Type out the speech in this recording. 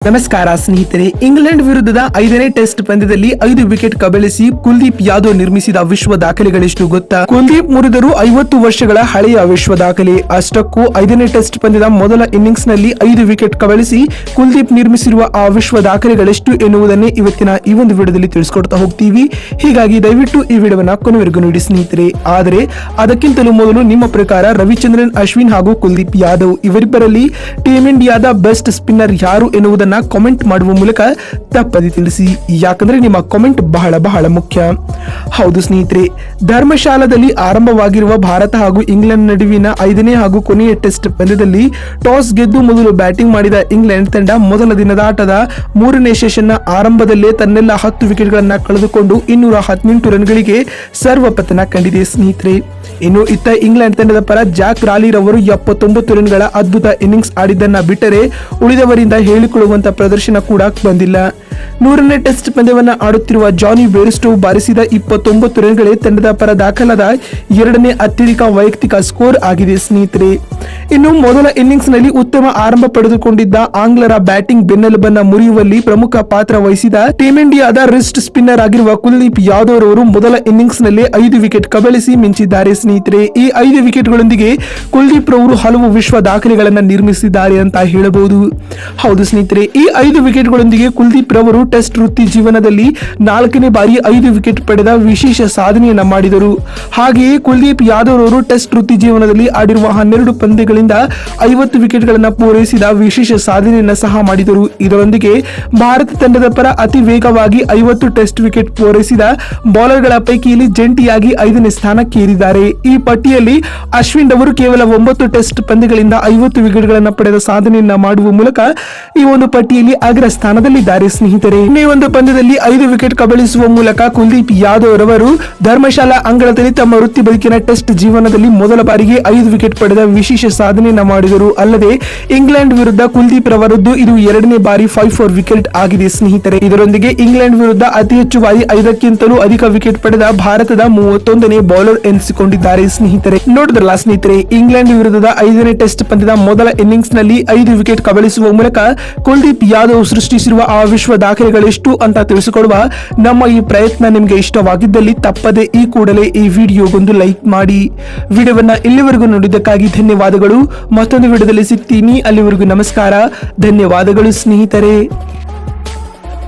ನಮಸ್ಕಾರ ಸ್ನೇಹಿತರೆ. ಇಂಗ್ಲೆಂಡ್ ವಿರುದ್ಧದ 5ನೇ ಟೆಸ್ಟ್ ಪಂದ್ಯದಲ್ಲಿ 5 ವಿಕೆಟ್ ಕಬಳಿಸಿ ಕುಲ್ದೀಪ್ ಯಾದವ್ ನಿರ್ಮಿಸಿದ ವಿಶ್ವ ದಾಖಲೆಗಳೆಷ್ಟು ಗೊತ್ತಾ? ಕುಲ್ದೀಪ್ ಮುರಿದರು 50 ವರ್ಷಗಳ ಹಳೆಯ ವಿಶ್ವ ದಾಖಲೆ. ಅಷ್ಟಕ್ಕೂ 5ನೇ ಟೆಸ್ಟ್ ಪಂದ್ಯದ ಮೊದಲ ಇನ್ನಿಂಗ್ಸ್ ನಲ್ಲಿ 5 ವಿಕೆಟ್ ಕಬಳಿಸಿ ಕುಲ್ದೀಪ್ ನಿರ್ಮಿಸಿರುವ ಆ ವಿಶ್ವ ದಾಖಲೆಗಳೆಷ್ಟು ಎನ್ನುವುದನ್ನೇ ಇವತ್ತಿನ ಈ ಒಂದು ವಿಡಿಯೋದಲ್ಲಿ ತಿಳಿಸ್ಕೊಡ್ತಾ ಹೋಗ್ತೀವಿ. ಹೀಗಾಗಿ ದಯವಿಟ್ಟು ಈ ವಿಡಿಯೋವನ್ನ ಕೊನೆವರೆಗೂ ನೋಡಿ ಸ್ನೇಹಿತರೆ. ಆದರೆ ಅದಕ್ಕಿಂತಲೂ ಮೊದಲು ನಿಮ್ಮ ಪ್ರಕಾರ ರವಿಚಂದ್ರನ್ ಅಶ್ವಿನ್ ಹಾಗೂ ಕುಲ್ದೀಪ್ ಯಾದವ್ ಇವರಿಬ್ಬರಲ್ಲಿ ಟೀಮ್ ಇಂಡಿಯಾದ ಬೆಸ್ಟ್ ಸ್ಪಿನ್ನರ್ ಯಾರು ಎನ್ನುವುದನ್ನ ಕಾಮೆಂಟ್ ಮಾಡುವ ಮೂಲಕ ತಪ್ಪದೆ ತಿಳಿಸಿ. ಯಾಕಂದ್ರೆ ನಿಮ್ಮ ಕಾಮೆಂಟ್ ಬಹಳ ಬಹಳ ಮುಖ್ಯ. ಹೌದು ಸ್ನೇಹಿತರೆ, ಧರ್ಮಶಾಲಾದಲ್ಲಿ ಆರಂಭವಾಗಿರುವ ಭಾರತ ಹಾಗೂ ಇಂಗ್ಲೆಂಡ್ ನಡುವಿನ 5ನೇ ಹಾಗೂ ಕೊನೆಯ ಟೆಸ್ಟ್ ಪಂದ್ಯದಲ್ಲಿ ಟಾಸ್ ಗೆದ್ದು ಮೊದಲು ಬ್ಯಾಟಿಂಗ್ ಮಾಡಿದ ಇಂಗ್ಲೆಂಡ್ ತಂಡ ಮೊದಲ ದಿನದ ಆಟದ 3ನೇ ಸೆಷನ್ನ ಆರಂಭದಲ್ಲೇ ತನ್ನೆಲ್ಲ 10 ವಿಕೆಟ್ಗಳನ್ನ ಕಳೆದುಕೊಂಡು 218 ರನ್ಗಳಿಗೆ ಸರ್ವಪತನ ಕಂಡಿದೆ ಸ್ನೇಹಿತರೆ. ಇನ್ನು ಇತ್ತ ಇಂಗ್ಲೆಂಡ್ ತಂಡದ ಪರ ಜಾಕ್ ರಾಲಿ ರವರು 79 ರನ್ಗಳ ಅದ್ಭುತ ಇನ್ನಿಂಗ್ಸ್ ಆಡಿದ್ದನ್ನ ಬಿಟ್ಟರೆ ಉಳಿದವರಿಂದ ಹೇಳಿಕೊಳ್ಳುವಂತ ಪ್ರದರ್ಶನ ಕೂಡ ಬಂದಿಲ್ಲ. 100ನೇ ಟೆಸ್ಟ್ ಪಂದ್ಯವನ್ನ ಆಡುತ್ತಿರುವ ಜಾನಿ ಬೇರ್ಸ್ಟೋ ಬಾರಿಸಿದ 29 ರನ್ಗಳೇ ತಂಡದ ಪರ ದಾಖಲಾದ 2ನೇ ಅತ್ಯಧಿಕ ವೈಯಕ್ತಿಕ ಸ್ಕೋರ್ ಆಗಿದೆ ಸ್ನೇಹಿತರೆ. ಇನ್ನು ಮೊದಲ ಇನ್ನಿಂಗ್ಸ್ ನಲ್ಲಿ ಉತ್ತಮ ಆರಂಭ ಪಡೆದುಕೊಂಡಿದ್ದ ಆಂಗ್ಲರ ಬ್ಯಾಟಿಂಗ್ ಬೆನ್ನೆಲುಬನ್ನ ಮುರಿಯುವಲ್ಲಿ ಪ್ರಮುಖ ಪಾತ್ರ ವಹಿಸಿದ ಟೀಮ್ ಇಂಡಿಯಾದ ರಿಸ್ಟ್ ಸ್ಪಿನ್ನರ್ ಆಗಿರುವ ಕುಲ್ದೀಪ್ ಯಾದವ್ ರವರು ಮೊದಲ ಇನ್ನಿಂಗ್ಸ್ ನಲ್ಲಿ 5 ವಿಕೆಟ್ ಕಬಳಿಸಿ ಮಿಂಚಿದ್ದಾರೆ ಸ್ನೇಹಿತರೆ. ಈ 5 ವಿಕೆಟ್ಗಳೊಂದಿಗೆ ಕುಲ್ದೀಪ್ ರವರು ಹಲವು ವಿಶ್ವ ದಾಖಲೆಗಳನ್ನ ನಿರ್ಮಿಸಿದ್ದಾರೆ ಅಂತ ಹೇಳಬಹುದು. ಹೌದು ಸ್ನೇಹಿತರೆ, ಈ 5 ವಿಕೆಟ್ಗಳೊಂದಿಗೆ ಕುಲ್ದೀಪ್ ರವರು ಟೆಸ್ಟ್ ವೃತ್ತಿ ಜೀವನದಲ್ಲಿ 4ನೇ ಬಾರಿ 5 ವಿಕೆಟ್ ಪಡೆದ ವಿಶೇಷ ಸಾಧನೆಯನ್ನ ಮಾಡಿದರು. ಹಾಗೆಯೇ ಕುಲ್ದೀಪ್ ಯಾದವ್ ರವರು ಟೆಸ್ಟ್ ವೃತ್ತಿ ಜೀವನದಲ್ಲಿ ಆಡಿರುವ 12 ಪಂದ್ಯಗಳಿಂದ 50 ವಿಕೆಟ್ಗಳನ್ನ ಪೂರೈಸಿದ ವಿಶೇಷ ಸಾಧನೆಯನ್ನ ಸಹ ಮಾಡಿದರು. ಇದರೊಂದಿಗೆ ಭಾರತ ತಂಡದ ಪರ ಅತಿ ವೇಗವಾಗಿ 50 ಟೆಸ್ಟ್ ವಿಕೆಟ್ ಪೂರೈಸಿದ ಬೌಲರ್ಗಳ ಪೈಕಿಯಲ್ಲಿ ಜಂಟಿಯಾಗಿ 5ನೇ ಸ್ಥಾನಕ್ಕೇರಿದ್ದಾರೆ. ಈ ಪಟ್ಟಿಯಲ್ಲಿ ಅಶ್ವಿನ್ ಅವರು ಕೇವಲ 9 ಟೆಸ್ಟ್ ಪಂದ್ಯಗಳಿಂದ 50 ವಿಕೆಟ್ಗಳನ್ನ ಪಡೆದ ಸಾಧನೆಯನ್ನ ಮಾಡುವ ಮೂಲಕ ಈ ಒಂದು ಪಟ್ಟಿಯಲ್ಲಿ ಅಗ್ರ ಸ್ಥಾನದಲ್ಲಿದ್ದಾರೆ ಸ್ನೇಹಿತರೆ. ಈ ಒಂದು ಪಂದ್ಯದಲ್ಲಿ 5 ವಿಕೆಟ್ ಕಬಳಿಸುವ ಮೂಲಕ ಕುಲ್ದೀಪ್ ಯಾದವ್ ರವರು ಧರ್ಮಶಾಲಾ ಅಂಗಳದಲ್ಲಿ ತಮ್ಮ ವೃತ್ತಿ ಬದುಕಿನ ಟೆಸ್ಟ್ ಜೀವನದಲ್ಲಿ ಮೊದಲ ಬಾರಿಗೆ 5 ವಿಕೆಟ್ ಪಡೆದ ವಿಶೇಷ ಸಾಧನೆಯನ್ನ ಮಾಡಿದರು. ಅಲ್ಲದೆ ಇಂಗ್ಲೆಂಡ್ ವಿರುದ್ಧ ಕುಲ್ದೀಪ್ ರವರದ್ದು ಇದು 2ನೇ ಬಾರಿ 5-4 ವಿಕೆಟ್ ಆಗಿದೆ ಸ್ನೇಹಿತರೆ. ಇದರೊಂದಿಗೆ ಇಂಗ್ಲೆಂಡ್ ವಿರುದ್ಧ ಅತಿ ಹೆಚ್ಚು ಬಾರಿ 5ಕ್ಕಿಂತಲೂ ಅಧಿಕ ವಿಕೆಟ್ ಪಡೆದ ಭಾರತದ 31ನೇ ಬೌಲರ್ ಎನಿಸಿಕೊಂಡಿದ್ದಾರೆ ಸ್ನೇಹಿತರೆ. ನೋಡಿದ್ರಲ್ಲ ಸ್ನೇಹಿತರೆ, ಇಂಗ್ಲೆಂಡ್ ವಿರುದ್ಧದ 5ನೇ ಟೆಸ್ಟ್ ಪಂದ್ಯದ ಮೊದಲ ಇನ್ನಿಂಗ್ಸ್ ನಲ್ಲಿ 5 ವಿಕೆಟ್ ಕಬಳಿಸುವ ಮೂಲಕ ಕುಲ್ದೀಪ್ ಯಾದವ್ ಸೃಷ್ಟಿಸಿರುವ ಆ ವಿಶ್ವ ದಾಖಲೆಗಳೆಷ್ಟು ಅಂತ ತಿಳಿಸಿಕೊಡುವ ನಮ್ಮ ಈ ಪ್ರಯತ್ನ ನಿಮಗೆ ಇಷ್ಟವಾಗಿದ್ದಲ್ಲಿ ತಪ್ಪದೆ ಈ ಕೂಡಲೇ ಈ ವಿಡಿಯೋಗೊಂದು ಲೈಕ್ ಮಾಡಿ. ವಿಡಿಯೋವನ್ನ ಇಲ್ಲಿವರೆಗೂ ನೋಡಿದ್ದಕ್ಕಾಗಿ ಧನ್ಯವಾದಗಳು. ಮತ್ತೊಂದು ವಿಡಿಯೋದಲ್ಲಿ ಸಿಗ್ತೀನಿ. ಅಲ್ಲಿವರೆಗೂ ನಮಸ್ಕಾರ, ಧನ್ಯವಾದಗಳು ಸ್ನೇಹಿತರೆ.